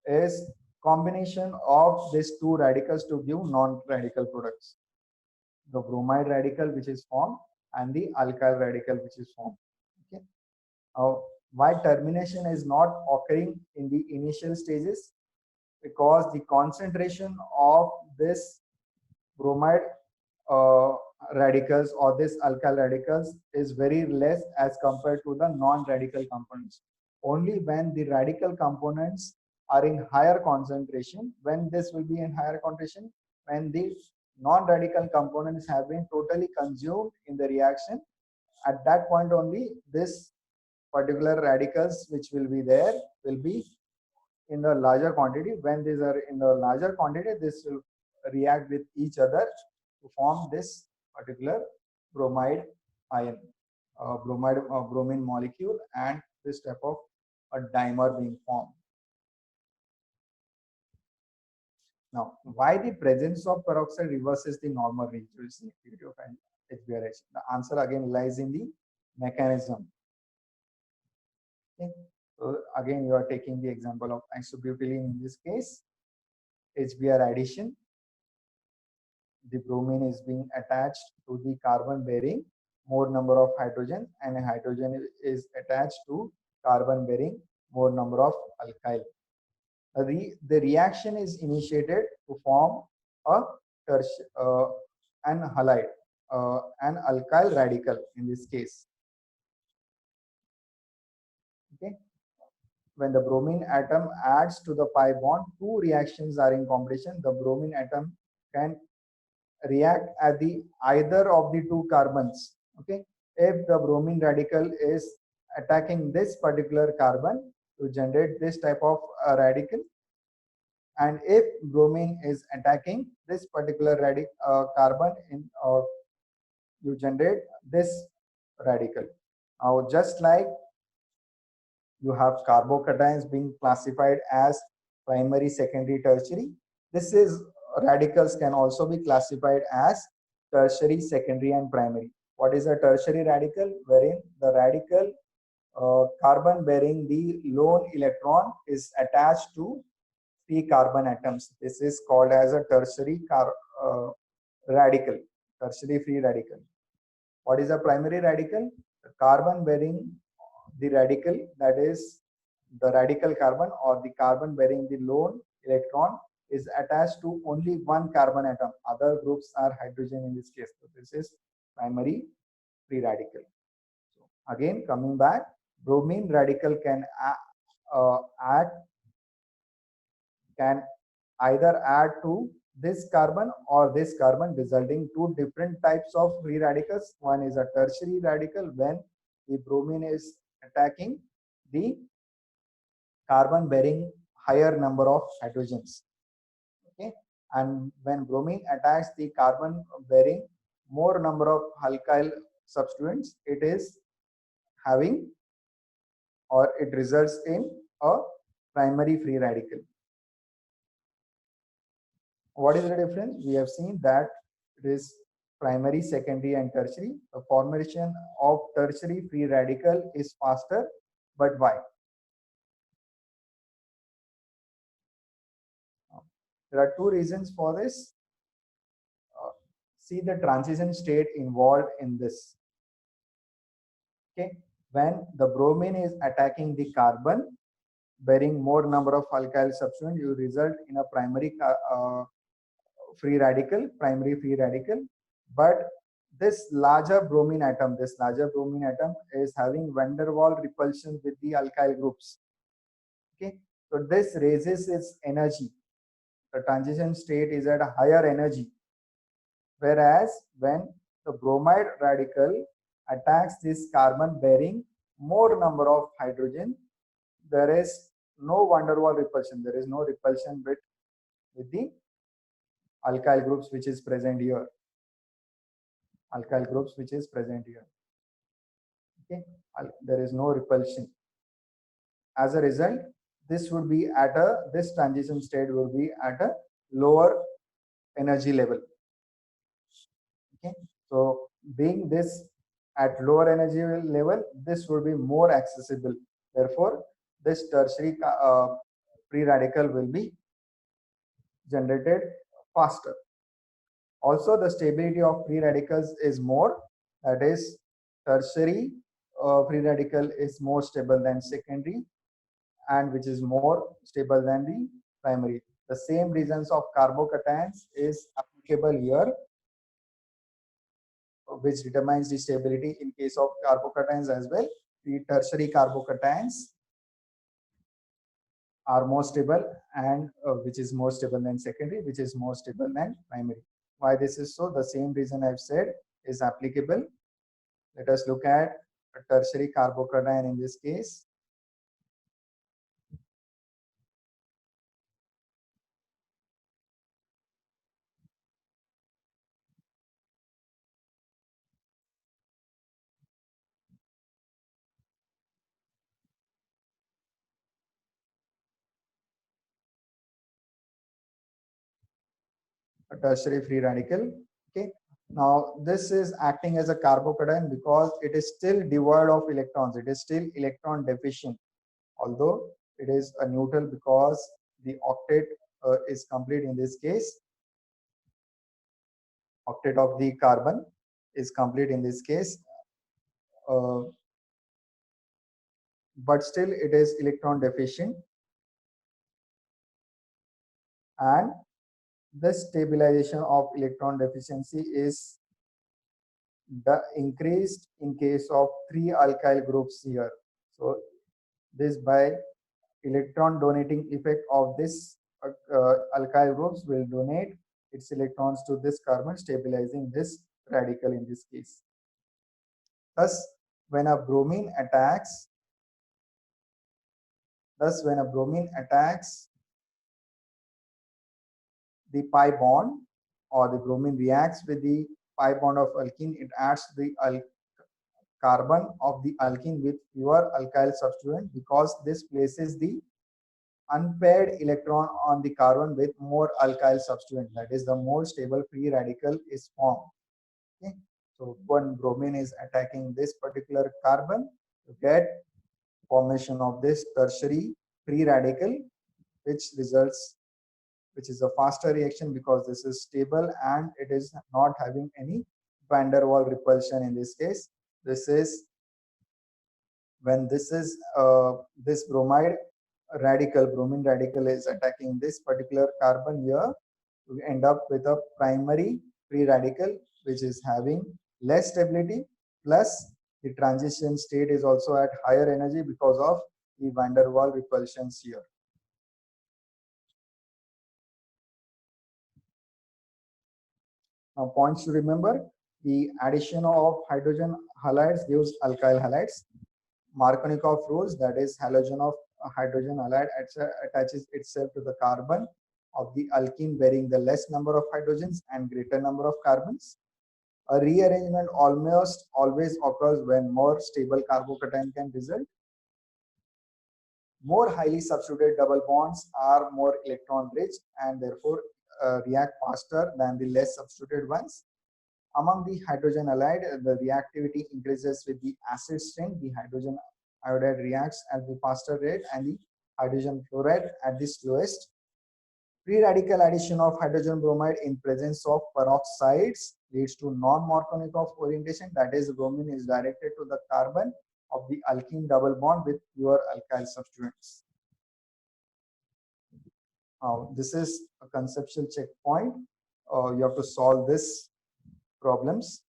is combination of these two radicals to give non-radical products. The bromide radical which is formed and the alkyl radical which is formed. Okay. Now, why termination is not occurring in the initial stages? Because the concentration of this bromide radicals or this alkyl radicals is very less as compared to the non-radical components. Only when the radical components are in higher concentration, when this will be in higher concentration, when the non-radical components have been totally consumed in the reaction, at that point only this particular radicals which will be there will be in the larger quantity. When these are in the larger quantity, this will react with each other to form this particular bromide ion, bromine molecule, and this type of a dimer being formed. Now, why the presence of peroxide reverses the normal reducing activity of HBRH? The answer again lies in the mechanism. Okay. So again, you are taking the example of isobutylene in this case, HBr addition. The bromine is being attached to the carbon bearing more number of hydrogen, and a hydrogen is attached to carbon bearing more number of alkyl. The reaction is initiated to form a an halide, an alkyl radical in this case. Okay. When the bromine atom adds to the pi bond, two reactions are in competition. The bromine atom can react at the either of the two carbons. Okay. If the bromine radical is attacking this particular carbon to generate this type of radical, and if bromine is attacking this particular carbon in, or you generate this radical. Now, just like you have carbocations being classified as primary, secondary, tertiary, this is radicals can also be classified as tertiary, secondary, and primary. What is a tertiary radical? Wherein the radical carbon bearing the lone electron is attached to three carbon atoms. This is called as a tertiary radical, tertiary free radical. What is a primary radical? The carbon bearing the radical, that is the radical carbon or the carbon bearing the lone electron, is attached to only one carbon atom. Other groups are hydrogen in this case. So this is primary free radical. So again, coming back, bromine radical add can either add to this carbon or this carbon, resulting two different types of free radicals. One is a tertiary radical when the bromine is attacking the carbon bearing higher number of hydrogens. Okay, and when bromine attacks the carbon bearing more number of alkyl substituents, it is having, or it results in a primary free radical. What is the difference? We have seen that it is primary, secondary, and tertiary. The formation of tertiary free radical is faster, but why? There are two reasons for this. See the transition state involved in this. Okay, when the bromine is attacking the carbon bearing more number of alkyl substituent, you result in a primary free radical, primary free radical. But this larger bromine atom is having van der Waals repulsion with the alkyl groups. Okay, so this raises its energy. The transition state is at a higher energy, whereas when the bromide radical attacks this carbon bearing more number of hydrogen, there is no van der Waals repulsion. There is no repulsion with the alkyl groups which is present here. Alkyl groups which is present here. Okay, there is no repulsion. As a result, this would be at this transition state will be at a lower energy level. Okay, so being this at lower energy level, this would be more accessible. Therefore, this tertiary free radical will be generated faster. Also, the stability of free radicals is more, that is tertiary free radical is more stable than secondary, and which is more stable than the primary. The same reasons of carbocations is applicable here, which determines the stability in case of carbocations as well. The tertiary carbocations are more stable, and which is more stable than secondary, which is more stable than primary. Why this is so? The same reason I've said is applicable. Let us look at a tertiary carbocation in this case. a tertiary free radical. Okay. Now this is acting as a carbocation because it is still devoid of electrons. It is still electron deficient, although it is a neutral because the octet is complete in this case. Octet of the carbon is complete in this case, uh, but still it is electron deficient, and the stabilization of electron deficiency is increased in case of 3 alkyl groups here. So this by electron donating effect of this alkyl groups will donate its electrons to this carbon, stabilizing this radical in this case. Thus, when a bromine attacks, the pi bond, or the bromine reacts with the pi bond of alkene, it adds the carbon of the alkene with pure alkyl substituent, because this places the unpaired electron on the carbon with more alkyl substituent. That is, the more stable free radical is formed. Okay. So when bromine is attacking this particular carbon, you get formation of this tertiary free radical, which is a faster reaction because this is stable and it is not having any van der Waals repulsion in this case. This is when this bromine radical is attacking this particular carbon here, we end up with a primary free radical which is having less stability, plus the transition state is also at higher energy because of the van der Waals repulsions here. Now, points to remember: the addition of hydrogen halides gives alkyl halides. Markovnikov rules, that is, halogen of hydrogen halide attaches itself to the carbon of the alkene bearing the less number of hydrogens and greater number of carbons. A rearrangement almost always occurs when more stable carbocation can result. More highly substituted double bonds are more electron rich and therefore react faster than the less substituted ones. Among the hydrogen halide, the reactivity increases with the acid strength. The hydrogen iodide reacts at the faster rate and the hydrogen fluoride at the slowest. Free radical addition of hydrogen bromide in presence of peroxides leads to non-Markovnikov orientation, that is, bromine is directed to the carbon of the alkene double bond with pure alkyl substituents. Now, this is a conceptual checkpoint. You have to solve this problems.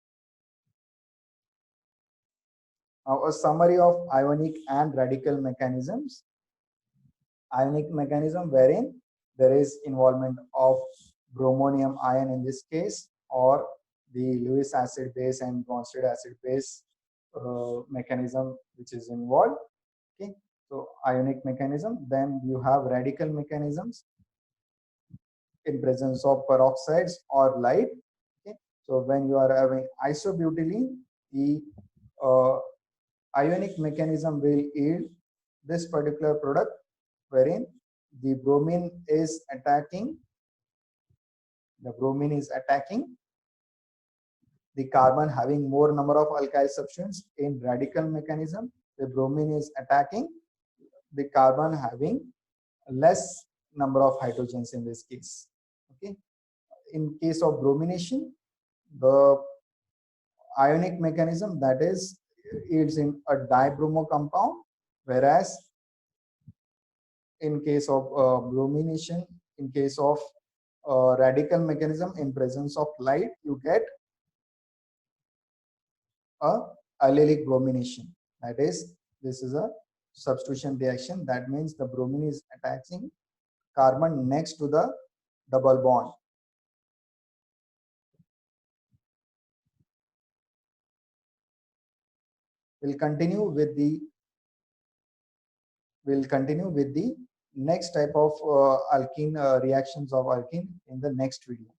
Now, a summary of ionic and radical mechanisms. Ionic mechanism wherein there is involvement of bromonium ion in this case, or the Lewis acid base and Bronsted acid base mechanism which is involved. Okay, so ionic mechanism. Then you have radical mechanisms in presence of peroxides or light. Okay, so when you are having isobutylene, the ionic mechanism will yield this particular product wherein the bromine is attacking the carbon having more number of alkyl substituents. In radical mechanism, the bromine is attacking the carbon having less number of hydrogens in this case. Okay, in case of bromination, the ionic mechanism, that is, it's in a dibromo compound, whereas in case of bromination, in case of radical mechanism in presence of light, you get a allylic bromination. That is, this is a substitution reaction. That means the bromine is attaching carbon next to the double bond. We'll continue with the next type of alkene reactions of alkene in the next video.